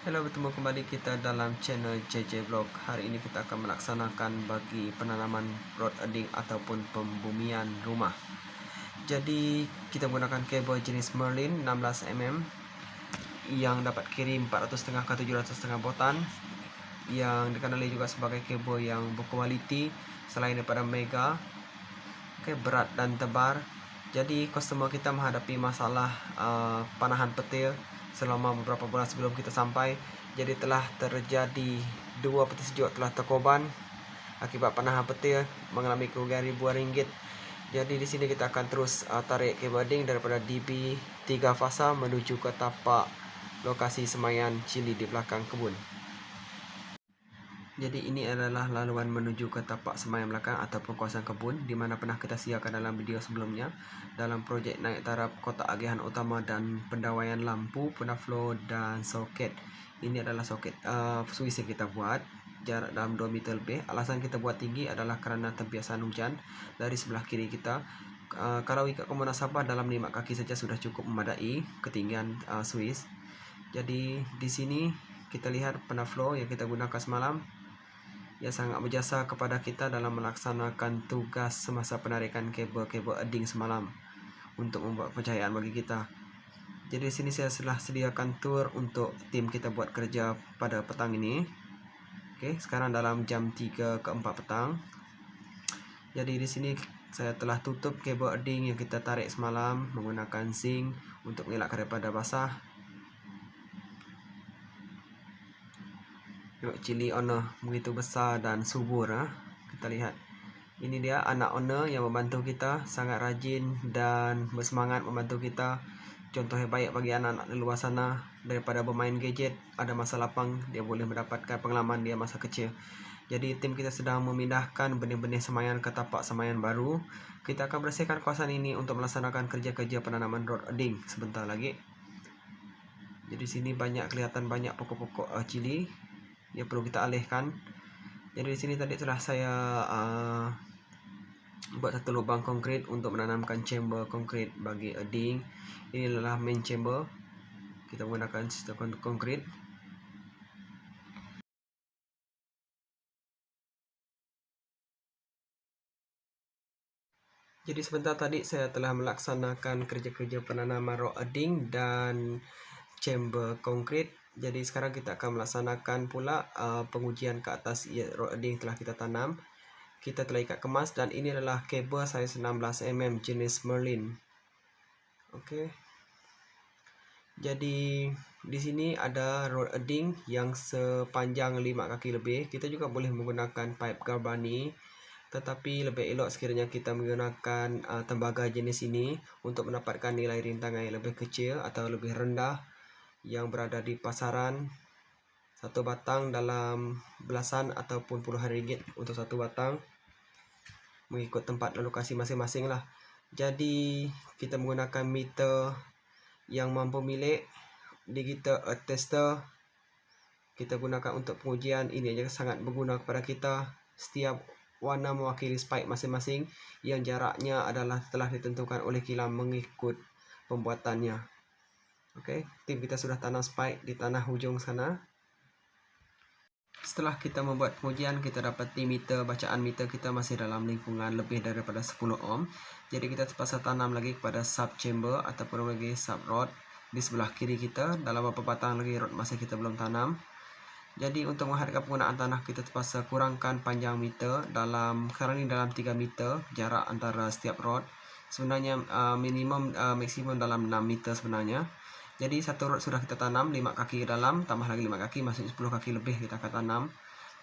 Halo, bertemu kembali kita dalam channel JJ Vlog. Hari ini kita akan melaksanakan bagi penanaman rod erding ataupun pembumian rumah. Jadi kita menggunakan kabel jenis Merlin 16 mm yang dapat kirim 400,5 ke 700,5 botan, yang dikenali juga sebagai kabel yang berkualiti selain daripada mega, berat dan tebar. Jadi customer kita menghadapi masalah panahan petir selama beberapa bulan sebelum kita sampai. Jadi telah terjadi 2 peti sejuk telah terkorban akibat panahan petir, mengalami kerugian ribuan ringgit. Jadi di sini kita akan terus tarik kabel erding daripada DB 3 fasa menuju ke tapak lokasi semaian cili di belakang kebun. Jadi ini adalah laluan menuju ke tapak semaian belakang ataupun kawasan kebun, di mana pernah kita siarkan dalam video sebelumnya dalam projek naik taraf kotak agihan utama dan pendawaian lampu, penaflow dan soket. Ini adalah soket Swiss yang kita buat, jarak dalam 2 meter lebih. Alasan kita buat tinggi adalah kerana tempiasan hujan dari sebelah kiri kita. Kalau ikat kemunasabah dalam 5 kaki saja sudah cukup memadai ketinggian Swiss. Jadi di sini kita lihat penaflow yang kita gunakan semalam, yang sangat berjasa kepada kita dalam melaksanakan tugas semasa penarikan kabel-kabel erding semalam untuk membuat pencahayaan bagi kita. Jadi di sini saya telah sediakan tour untuk tim kita buat kerja pada petang ini. Sekarang dalam jam 3 ke 4 petang. Jadi di sini saya telah tutup kabel erding yang kita tarik semalam menggunakan zinc untuk mengelakkan daripada basah. Cili owner begitu besar dan subur. Kita lihat, ini dia anak owner yang membantu kita, sangat rajin dan bersemangat membantu kita. Contoh yang baik bagi anak-anak di luar sana, daripada bermain gadget, ada masa lapang dia boleh mendapatkan pengalaman dia masa kecil. Jadi tim kita sedang memindahkan benih-benih semaian ke tapak semaian baru. Kita akan bersihkan kawasan ini untuk melaksanakan kerja-kerja penanaman rod erding sebentar lagi. Jadi sini kelihatan banyak pokok-pokok cili yang perlu kita alihkan. Jadi di sini tadi telah saya buat satu lubang konkrit untuk menanamkan chamber konkrit bagi erding. Ini adalah main chamber. Kita menggunakan sistem konkrit. Jadi sebentar tadi saya telah melaksanakan kerja-kerja penanaman rod erding dan chamber konkrit. Jadi sekarang kita akan melaksanakan pula pengujian ke atas rod erding telah kita tanam. Kita telah ikat kemas dan ini adalah kabel saiz 16 mm jenis Merlin. Jadi di sini ada rod erding yang sepanjang 5 kaki lebih. Kita juga boleh menggunakan pipe galvani, tetapi lebih elok sekiranya kita menggunakan tembaga jenis ini untuk mendapatkan nilai rintangan yang lebih kecil atau lebih rendah yang berada di pasaran. Satu batang dalam belasan ataupun puluhan ringgit untuk satu batang, mengikut tempat lokasi masing-masing lah. Jadi kita menggunakan meter yang mampu milik, digital earth tester kita gunakan untuk pengujian. Ini juga sangat berguna kepada kita. Setiap warna mewakili spike masing-masing yang jaraknya adalah telah ditentukan oleh kilang mengikut pembuatannya. Tim kita sudah tanam spike di tanah hujung sana. Setelah kita membuat pengujian, kita dapati bacaan meter kita masih dalam lingkungan lebih daripada 10 ohm. Jadi kita terpaksa tanam lagi kepada sub chamber ataupun lagi sub rod di sebelah kiri kita. Dalam beberapa batang lagi rod masih kita belum tanam. Jadi untuk menghadapkan penggunaan tanah, kita terpaksa kurangkan panjang meter. Sekarang ini dalam 3 meter jarak antara setiap rod. Sebenarnya maksimum dalam 6 meter sebenarnya. Jadi satu rod sudah kita tanam 5 kaki ke dalam, tambah lagi 5 kaki, maksudnya 10 kaki lebih kita akan tanam.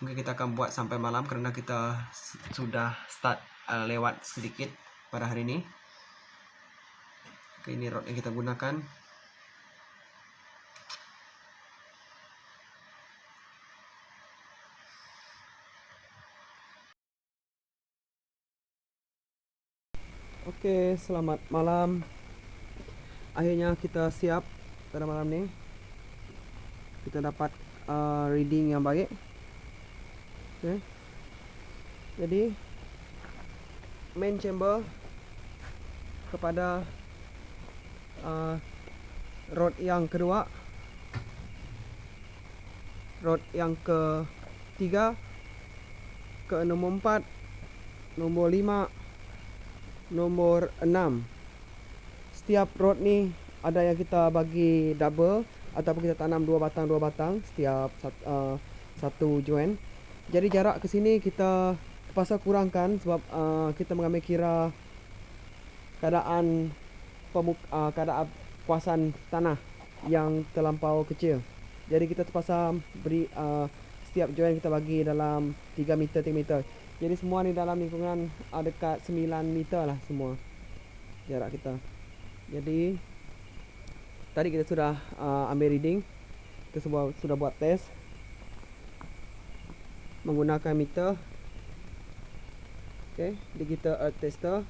Mungkin kita akan buat sampai malam kerana kita sudah start lewat sedikit pada hari ini. Ini rod yang kita gunakan. Selamat malam. Akhirnya kita siap pada malam ni. Kita dapat reading yang baik. Jadi main chamber kepada rod yang kedua rod yang ke-3, ke nomor 4, nomor 5, nomor 6. Setiap rod ni ada yang kita bagi double ataupun kita tanam 2 batang setiap satu join. Jadi jarak ke sini kita terpaksa kurangkan sebab kita mengambil kira keadaan keadaan kuasaan tanah yang terlampau kecil. Jadi kita terpaksa beri setiap join kita bagi dalam 3 meter 3 meter. Jadi semua ni dalam lingkungan dekat 9 meter lah semua jarak kita. Jadi tadi kita sudah ambil reading. Kita sudah buat test menggunakan meter. Okay, digital earth tester.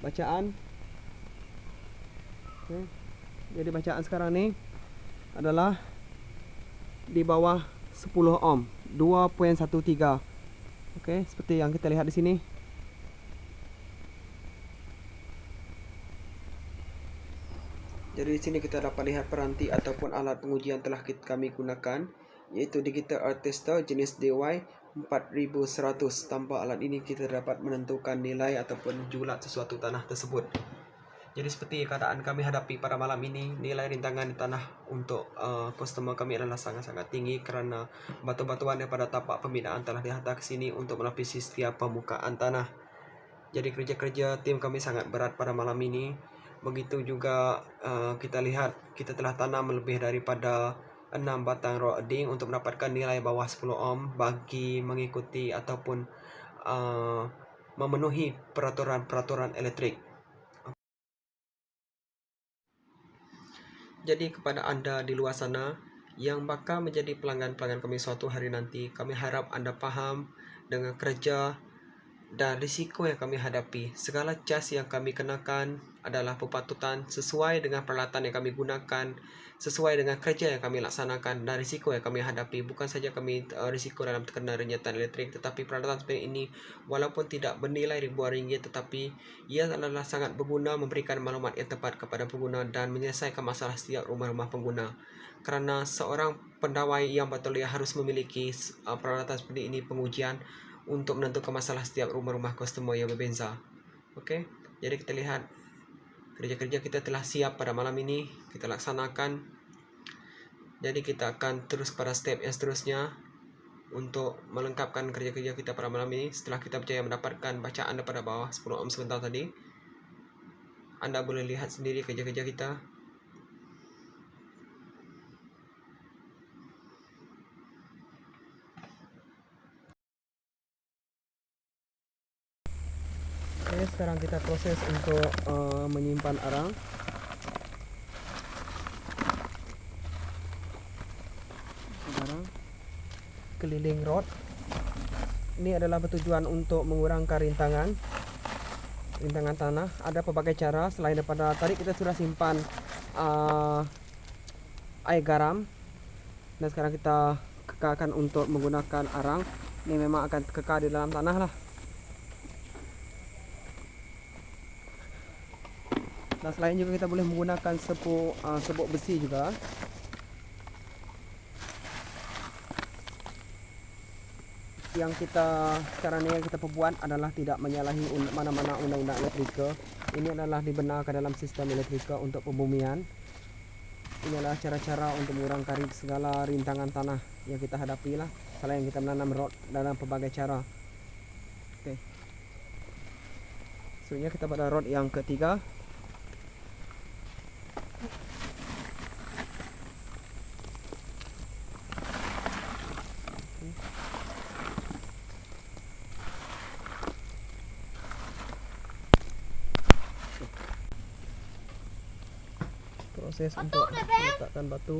Bacaan. Okay. Jadi bacaan sekarang ni adalah di bawah 10 ohm, 2.13. Okay, seperti yang kita lihat di sini. Jadi di sini kita dapat lihat peranti ataupun alat penguji yang telah kami gunakan, yaitu digital earth tester jenis DY 4100. Tanpa alat ini kita dapat menentukan nilai ataupun julat sesuatu tanah tersebut. Jadi seperti keadaan kami hadapi pada malam ini, nilai rintangan tanah untuk customer kami adalah sangat-sangat tinggi kerana batu-batuan daripada tapak pembinaan telah dihantar ke sini untuk melapisi setiap permukaan tanah. Jadi kerja-kerja tim kami sangat berat pada malam ini. Begitu juga kita lihat kita telah tanam lebih daripada 6 batang roding untuk mendapatkan nilai bawah 10 ohm bagi mengikuti ataupun memenuhi peraturan-peraturan elektrik. Jadi kepada anda di luar sana yang bakal menjadi pelanggan-pelanggan kami suatu hari nanti, kami harap anda faham dengan kerja dan risiko yang kami hadapi. Segala cas yang kami kenakan adalah berpatutan sesuai dengan peralatan yang kami gunakan, sesuai dengan kerja yang kami laksanakan dan risiko yang kami hadapi. Bukan saja kami risiko dalam terkena renyatan elektrik, tetapi peralatan seperti ini walaupun tidak bernilai ribuan ringgit, tetapi ia adalah sangat berguna memberikan maklumat yang tepat kepada pengguna dan menyelesaikan masalah setiap rumah-rumah pengguna. Kerana seorang pendawai yang bertauliah harus memiliki peralatan seperti ini pengujian untuk menentukan masalah setiap rumah-rumah customer yang berbeza. Okey, jadi kita lihat kerja-kerja kita telah siap pada malam ini, kita laksanakan. Jadi kita akan terus pada step yang seterusnya untuk melengkapkan kerja-kerja kita pada malam ini. Setelah kita berjaya mendapatkan bacaan daripada bawah 10 ohm sebentar tadi, anda boleh lihat sendiri kerja-kerja kita. Oke, sekarang kita proses untuk menyimpan arang. Arang keliling rod. Ini adalah bertujuan untuk mengurangkan rintangan tanah. Ada pelbagai cara selain daripada tadi kita sudah simpan air garam, dan sekarang kita kekalkan untuk menggunakan arang. Ini memang akan kekal di dalam tanah lah. Dan selain juga kita boleh menggunakan sepuk besi juga. Yang kita sekarang ni yang kita perbuat adalah tidak menyalahi mana-mana undang-undang elektrika. Ini adalah dibenarkan dalam sistem elektrika untuk pembumian. Ini adalah cara-cara untuk mengurangkan segala rintangan tanah yang kita hadapi lah. Selain kita menanam rod dalam pelbagai cara. Okey. Selanjutnya kita pada rod yang ketiga. Proses untuk meletakkan batu.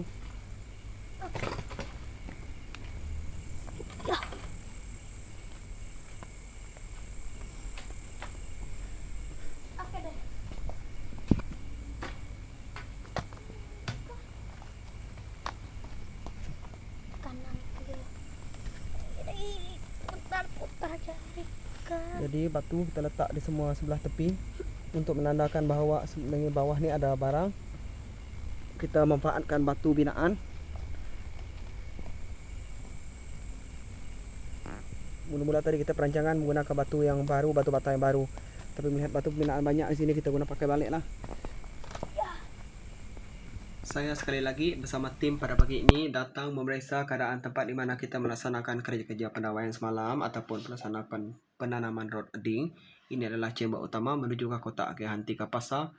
Jadi batu kita letak di semua sebelah tepi untuk menandakan bahawa di bawah ni ada barang. Kita manfaatkan batu binaan. Mula-mula tadi kita perancangan menggunakan batu yang baru, batu bata yang baru. Tapi melihat batu peminaan banyak di sini, kita guna pakai balik lah. Saya sekali lagi bersama tim pada pagi ini datang memeriksa keadaan tempat di mana kita melaksanakan kerja-kerja pendawaian semalam ataupun pelaksanaan penanaman rod edding. Ini adalah chamber utama menuju ke kotak agihan 3 pasar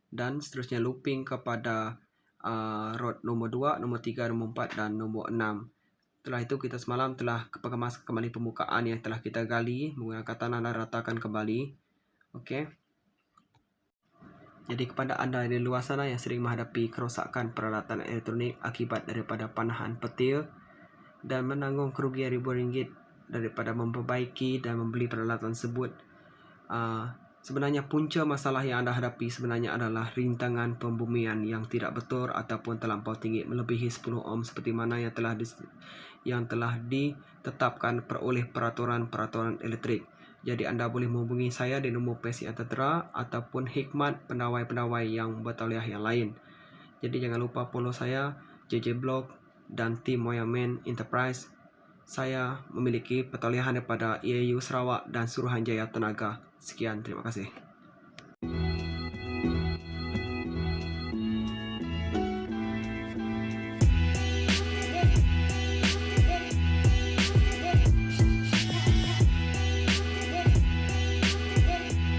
dan seterusnya looping kepada rod nomor 2, nomor 3, nomor 4 dan nomor 6. Setelah itu kita semalam telah kemas kembali permukaan yang telah kita gali menggunakan tanah dan ratakan kembali. Okey. Jadi kepada anda di luar sana yang sering menghadapi kerosakan peralatan elektronik akibat daripada panahan petir dan menanggung kerugian ribuan ringgit daripada memperbaiki dan membeli peralatan tersebut, sebenarnya punca masalah yang anda hadapi sebenarnya adalah rintangan pembumian yang tidak betul ataupun terlampau tinggi melebihi 10 ohm seperti mana yang telah ditetapkan oleh peraturan elektrik. Jadi anda boleh menghubungi saya di nombor pesi yang tertera ataupun Hikmat pendawai-pendawai yang bertauliah yang lain. Jadi jangan lupa follow saya, JJ Blog dan tim Moyaman Enterprise. Saya memiliki pertauliahan daripada EAU Sarawak dan Suruhanjaya Tenaga. Sekian, terima kasih.